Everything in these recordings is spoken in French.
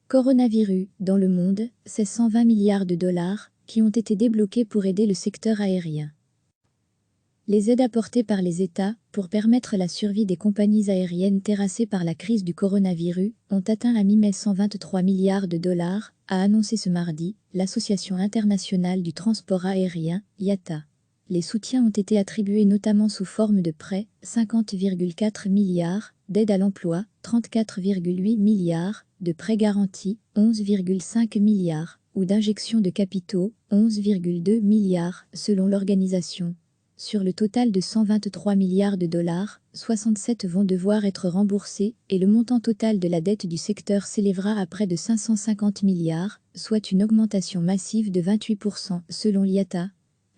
Coronavirus, dans le monde, c'est 120 milliards de dollars qui ont été débloqués pour aider le secteur aérien. Les aides apportées par les États pour permettre la survie des compagnies aériennes terrassées par la crise du coronavirus ont atteint à mi-mai 123 milliards de dollars, a annoncé ce mardi l'Association internationale du transport aérien, IATA. Les soutiens ont été attribués notamment sous forme de prêts, 50,4 milliards, d'aides à l'emploi, 34,8 milliards, de prêts garantis, 11,5 milliards, ou d'injections de capitaux, 11,2 milliards, selon l'organisation. Sur le total de 123 milliards de dollars, 67 vont devoir être remboursés et le montant total de la dette du secteur s'élèvera à près de 550 milliards, soit une augmentation massive de 28% selon l'IATA.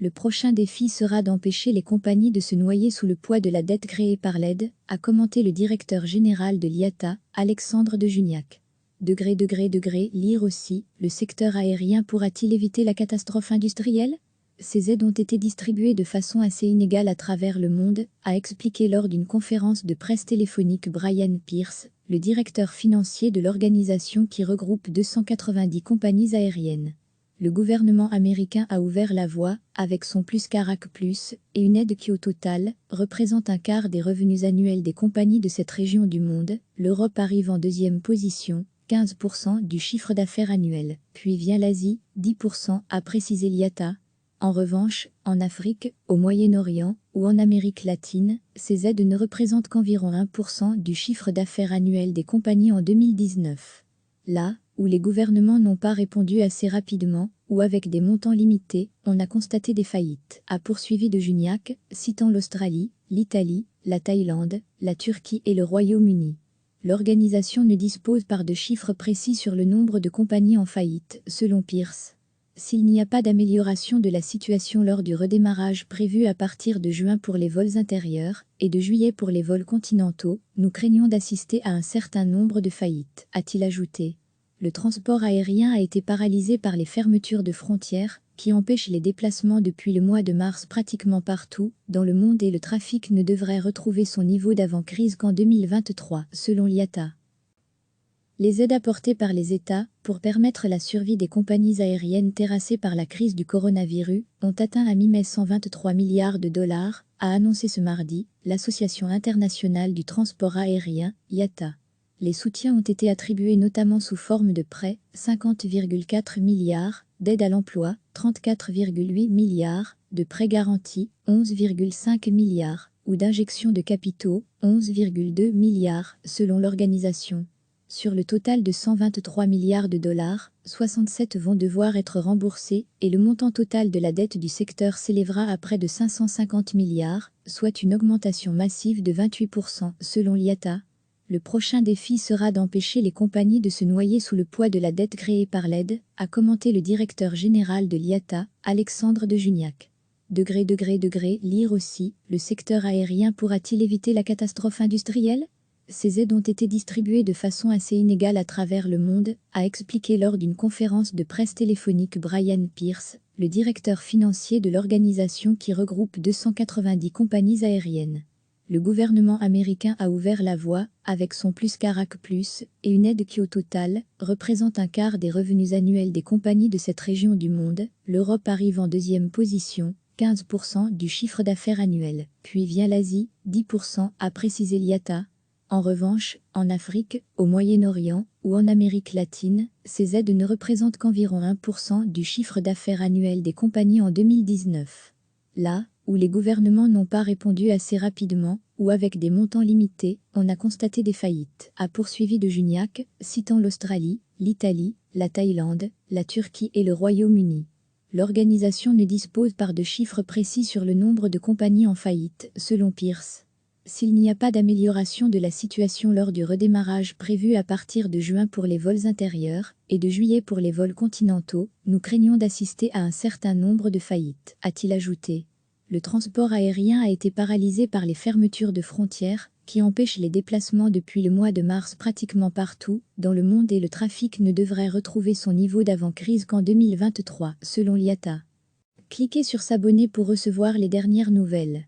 Le prochain défi sera d'empêcher les compagnies de se noyer sous le poids de la dette créée par l'aide, a commenté le directeur général de l'IATA, Alexandre de Juniac. Lire aussi, le secteur aérien pourra-t-il éviter la catastrophe industrielle ? Ces aides ont été distribuées de façon assez inégale à travers le monde, a expliqué lors d'une conférence de presse téléphonique Brian Pierce, le directeur financier de l'organisation qui regroupe 290 compagnies aériennes. Le gouvernement américain a ouvert la voie, avec son Plus Carac Plus, et une aide qui au total, représente un quart des revenus annuels des compagnies de cette région du monde. L'Europe arrive en deuxième position, 15% du chiffre d'affaires annuel. Puis vient l'Asie, 10%, a précisé l'IATA. En revanche, en Afrique, au Moyen-Orient ou en Amérique latine, ces aides ne représentent qu'environ 1% du chiffre d'affaires annuel des compagnies en 2019. Là où les gouvernements n'ont pas répondu assez rapidement, ou avec des montants limités, on a constaté des faillites, a poursuivi de Juniac, citant l'Australie, l'Italie, la Thaïlande, la Turquie et le Royaume-Uni. L'organisation ne dispose pas de chiffres précis sur le nombre de compagnies en faillite, selon Pierce. S'il n'y a pas d'amélioration de la situation lors du redémarrage prévu à partir de juin pour les vols intérieurs et de juillet pour les vols continentaux, nous craignons d'assister à un certain nombre de faillites, a-t-il ajouté. Le transport aérien a été paralysé par les fermetures de frontières qui empêchent les déplacements depuis le mois de mars pratiquement partout dans le monde et le trafic ne devrait retrouver son niveau d'avant-crise qu'en 2023, selon l'IATA. Les aides apportées par les États pour permettre la survie des compagnies aériennes terrassées par la crise du coronavirus ont atteint à mi-mai 123 milliards de dollars, a annoncé ce mardi l'Association internationale du transport aérien, IATA. Les soutiens ont été attribués notamment sous forme de prêts, 50,4 milliards, d'aides à l'emploi, 34,8 milliards, de prêts garantis, 11,5 milliards, ou d'injections de capitaux, 11,2 milliards, selon l'organisation. Sur le total de 123 milliards de dollars, 67 vont devoir être remboursés et le montant total de la dette du secteur s'élèvera à près de 550 milliards, soit une augmentation massive de 28% selon l'IATA. Le prochain défi sera d'empêcher les compagnies de se noyer sous le poids de la dette créée par l'aide, a commenté le directeur général de l'IATA, Alexandre de Juniac. Lire aussi, le secteur aérien pourra-t-il éviter la catastrophe industrielle ? Ces aides ont été distribuées de façon assez inégale à travers le monde, a expliqué lors d'une conférence de presse téléphonique Brian Pierce, le directeur financier de l'organisation qui regroupe 290 compagnies aériennes. Le gouvernement américain a ouvert la voie, avec son Plus Carac Plus, et une aide qui au total, représente un quart des revenus annuels des compagnies de cette région du monde. L'Europe arrive en deuxième position, 15% du chiffre d'affaires annuel. Puis vient l'Asie, 10%, a précisé l'IATA. En revanche, en Afrique, au Moyen-Orient ou en Amérique latine, ces aides ne représentent qu'environ 1% du chiffre d'affaires annuel des compagnies en 2019. Là où les gouvernements n'ont pas répondu assez rapidement ou avec des montants limités, on a constaté des faillites, a poursuivi de Juniac, citant l'Australie, l'Italie, la Thaïlande, la Turquie et le Royaume-Uni. L'organisation ne dispose pas de chiffres précis sur le nombre de compagnies en faillite, selon Pierce. S'il n'y a pas d'amélioration de la situation lors du redémarrage prévu à partir de juin pour les vols intérieurs et de juillet pour les vols continentaux, nous craignons d'assister à un certain nombre de faillites, a-t-il ajouté. Le transport aérien a été paralysé par les fermetures de frontières qui empêchent les déplacements depuis le mois de mars pratiquement partout dans le monde et le trafic ne devrait retrouver son niveau d'avant-crise qu'en 2023, selon l'IATA. Cliquez sur s'abonner pour recevoir les dernières nouvelles.